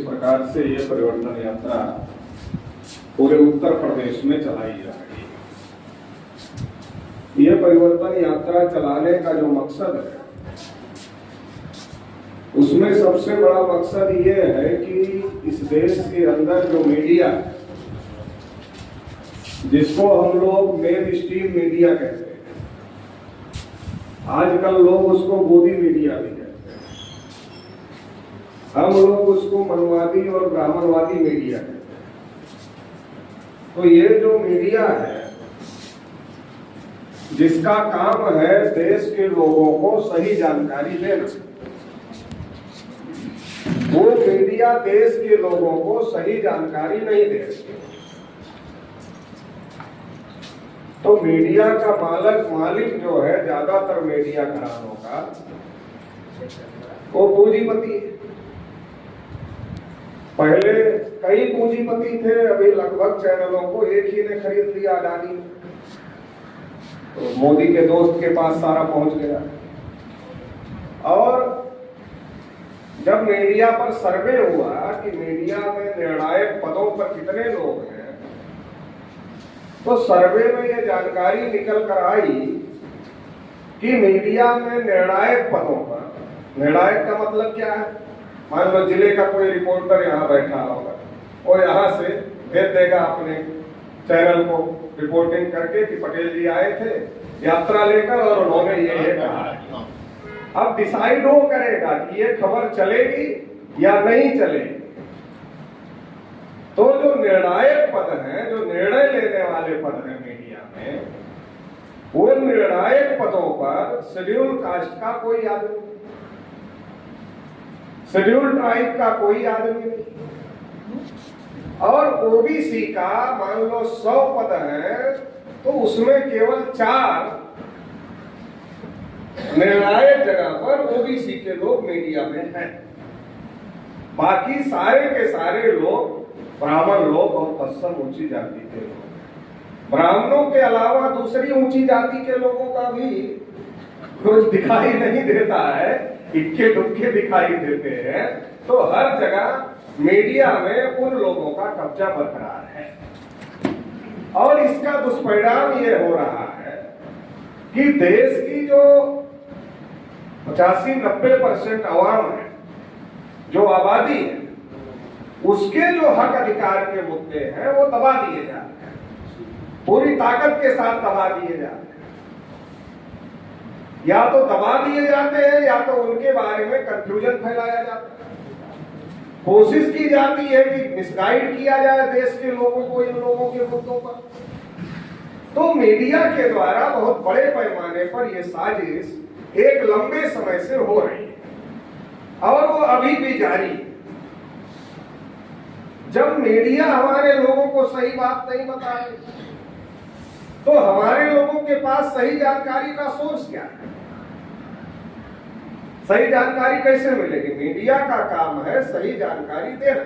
प्रकार से ये परिवर्तन यात्रा पूरे उत्तर प्रदेश में चलाई जा रही है। ये परिवर्तन यात्रा चलाने का जो मकसद है, उसमें सबसे बड़ा मकसद ये है कि इस देश के अंदर जो मीडिया, जिसको हम लोग मेन स्ट्रीम मीडिया कहते हैं, आजकल लोग उसको गोदी मीडिया भी कहते हैं, हम लोग उसको मनवादी और ब्राह्मणवादी मीडिया कहते हैं। तो ये जो मीडिया है, जिसका काम है देश के लोगों को सही जानकारी देना, वो मीडिया देश के लोगों को सही जानकारी नहीं दे रही। तो मीडिया का मालिक जो है ज्यादातर मीडिया घरानों का, वो पूंजीपति है। पहले कई पूंजीपति थे, अभी लगभग चैनलों को एक ही ने खरीद लिया, अडानी। तो मोदी के दोस्त के पास सारा पहुंच गया। और जब मीडिया पर सर्वे हुआ कि मीडिया में निर्णायक पदों पर कितने लोग हैं, तो सर्वे में यह जानकारी निकल कर आई कि मीडिया में निर्णायक पदों पर, निर्णायक का मतलब क्या है? मान लो जिले का कोई रिपोर्टर यहाँ बैठा होगा, वो यहाँ से भेज देगा अपने चैनल को रिपोर्टिंग करके कि पटेल जी आए थे यात्रा लेकर और उन्होंने ये कहा। अब डिसाइड वो करेगा कि ये खबर चलेगी या नहीं चलेगी। तो जो निर्णायक पद हैं, जो निर्णय लेने वाले पद हैं मीडिया में, वो निर्णायक पदों पर शेड्यूल कास्ट का कोई आदमी, शेड्यूल ट्राइब का कोई आदमी नहीं, और ओबीसी का मान लो 100 पद है, तो उसमें केवल 4 निर्णायक जगह पर ओबीसी के लोग मीडिया में हैं। बाकी सारे के सारे लोग ब्राह्मण लोग और पश्चिम ऊंची जाति के लोग। ब्राह्मणों के अलावा दूसरी ऊंची जाति के लोगों का भी कुछ दिखाई नहीं देता है, इक्के दुक्के दिखाई देते हैं। तो हर जगह मीडिया में उन लोगों का कब्जा बरकरार है, और इसका दुष्परिणाम ये हो रहा है कि देश की जो 85-90% आवाम है, जो आबादी है, उसके जो हक अधिकार के मुद्दे हैं वो दबा दिए जाते हैं, पूरी ताकत के साथ दबा दिए जाते हैं। या तो दबा दिए जाते हैं या तो उनके बारे में कंफ्यूजन फैलाया जाता है। कोशिश की जाती है कि मिसगाइड किया जाए देश के लोगों को इन लोगों के मुद्दों पर। तो मीडिया के द्वारा बहुत बड़े पैमाने पर यह साजिश एक लंबे समय से हो रही है, और वो अभी भी जारी है। जब मीडिया हमारे लोगों को सही बात नहीं बताए, तो हमारे लोगों के पास सही जानकारी का सोर्स क्या है? सही जानकारी कैसे मिलेगी? मीडिया का काम है सही जानकारी देना,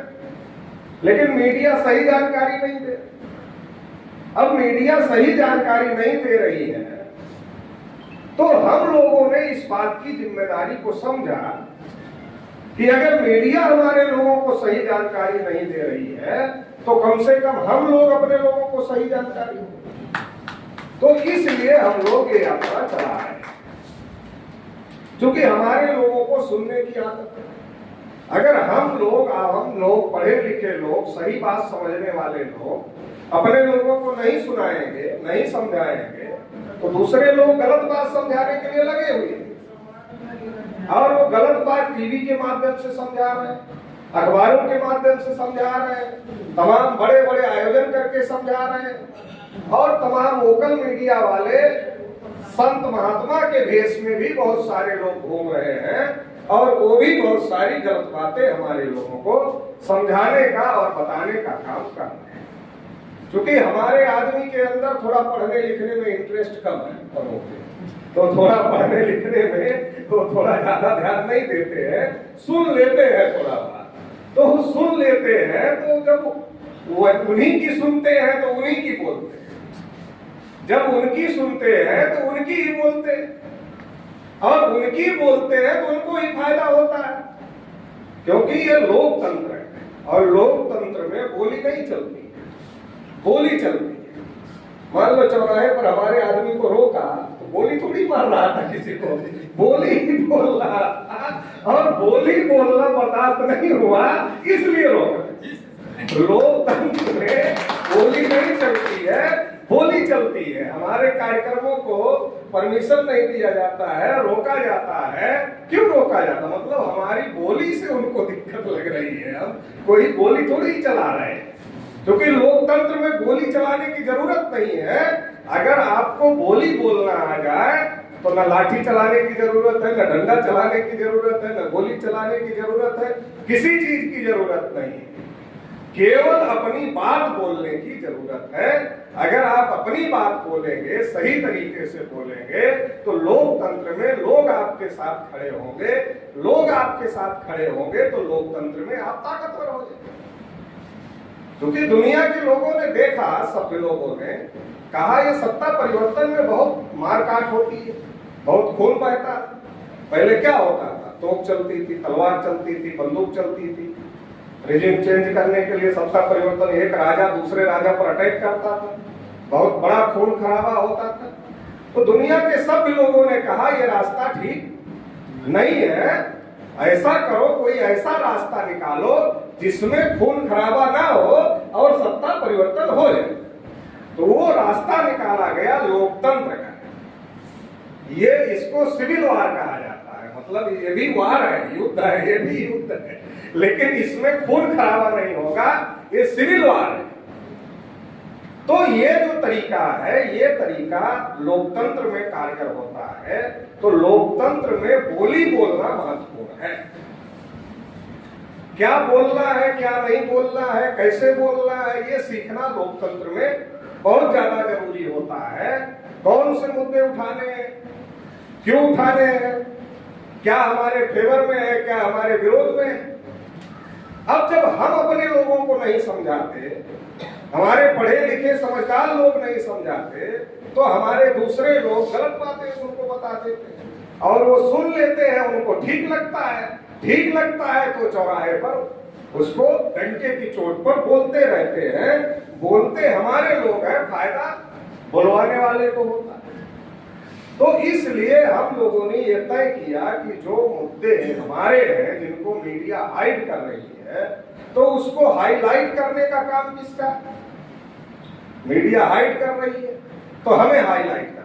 लेकिन मीडिया सही जानकारी नहीं दे। अब मीडिया सही जानकारी नहीं दे रही है, तो हम लोगों ने इस बात की जिम्मेदारी को समझा कि अगर मीडिया हमारे लोगों को सही जानकारी नहीं दे रही है, तो कम से कम हम लोग अपने लोगों को सही जानकारी हो। तो इसलिए हम लोग ये यात्रा चला रहे हैं, क्योंकि हमारे लोगों को सुनने की आदत है। अगर हम लोग पढ़े लिखे लोग, सही बात समझने वाले लोग अपने लोगों को नहीं सुनाएंगे, नहीं समझाएंगे, तो दूसरे लोग गलत बात समझाने के लिए लगे हुए हैं, और वो गलत बात टीवी के माध्यम से समझा रहे हैं, अखबारों के माध्यम से समझा रहे हैं, तमाम बड़े बड़े आयोजन करके समझा रहे हैं, और तमाम लोकल मीडिया वाले संत महात्मा के भेष में भी बहुत सारे लोग घूम रहे हैं, और वो भी बहुत सारी गलत बातें हमारे लोगों को समझाने का और बताने का काम कर रहे हैं। क्योंकि हमारे आदमी के अंदर थोड़ा पढ़ने लिखने में इंटरेस्ट कम है, तो थोड़ा पढ़ने लिखने में तो थोड़ा ज्यादा ध्यान नहीं देते हैं, सुन लेते हैं थोड़ा बात, तो सुन लेते हैं। तो जब वो उन्हीं की सुनते हैं तो उन्हीं की बोलते हैं, जब उनकी सुनते हैं तो उनकी ही बोलते हैं, और उनकी बोलते हैं तो उनको ही फायदा होता है, क्योंकि ये लोकतंत्र है। और लोकतंत्र में बोली नहीं चलती है, बोली चलती है। मान लो चौराहे पर हमारे आदमी को रोका तो बोली थोड़ी मार रहा था किसी को, बोली ही बोल रहा था, और बोली बोलना बर्दाश्त नहीं हुआ इसलिए रोका। लोकतंत्र में बोली नहीं चलती है, बोली चलती है। हमारे कार्यक्रमों को परमिशन नहीं दिया जाता है, रोका जाता है। क्यों रोका जाता? मतलब हमारी बोली से उनको दिक्कत लग रही है। हम कोई बोली थोड़ी ही चला रहे हैं, क्योंकि लोकतंत्र में गोली चलाने की जरूरत नहीं है। अगर आपको बोली बोलना आ जाए तो न लाठी चलाने की जरूरत है, न डंडा चलाने की जरूरत है, न गोली चलाने की जरूरत है, किसी चीज की जरूरत नहीं है। केवल अपनी बात बोलने की जरूरत है। अगर आप अपनी बात बोलेंगे, सही तरीके से बोलेंगे, तो लोकतंत्र में लोग आपके साथ खड़े होंगे। लोग आपके साथ खड़े होंगे तो लोकतंत्र में आप ताकतवर हो जाएंगे। क्योंकि दुनिया के लोगों ने देखा, सभ्य लोगों ने कहा, ये सत्ता परिवर्तन में बहुत मारकाट होती है, बहुत खून बहता। पहले क्या होता था? तोप चलती थी, तलवार चलती थी, बंदूक चलती थी। रिजिम चेंज करने के लिए सत्ता परिवर्तन, एक राजा दूसरे राजा पर अटैक करता था, बहुत बड़ा खून खराबा होता था। तो दुनिया के सभी लोगों ने कहा ये रास्ता ठीक नहीं है, ऐसा करो, कोई ऐसा रास्ता निकालो जिसमें खून खराबा ना हो और सत्ता परिवर्तन हो जाए। तो वो रास्ता निकाला गया लोकतंत्र का। ये इसको सिविल वार कहा जाता है। मतलब ये भी वार है, युद्ध है, ये भी युद्ध है, लेकिन इसमें खून खराबा नहीं होगा, ये सिविल वार है। तो ये जो तरीका है, ये तरीका लोकतंत्र में कारगर होता है। तो लोकतंत्र में बोली बोलना महत्वपूर्ण है। क्या बोलना है, क्या नहीं बोलना है, कैसे बोलना है, ये सीखना लोकतंत्र में बहुत ज्यादा जरूरी होता है। कौन से मुद्दे उठाने हैं, क्यों उठाने हैं, क्या हमारे फेवर में है, क्या हमारे विरोध में है। अब जब हम अपने लोगों को नहीं समझाते, हमारे पढ़े लिखे समझदार लोग नहीं समझाते, तो हमारे दूसरे लोग गलत बातें उनको बता देते हैं और वो सुन लेते हैं, उनको ठीक लगता है। ठीक लगता है तो चौराहे पर उसको डंके की चोट पर बोलते रहते हैं। बोलते हमारे लोग हैं, फायदा बुलवाने वाले को होता है। तो इसलिए हम लोगों ने ये तय किया कि जो मुद्दे हमारे हैं, जिनको मीडिया हाइड कर रही है, तो उसको हाईलाइट करने का काम किसका? मीडिया हाइड कर रही है तो हमें हाईलाइट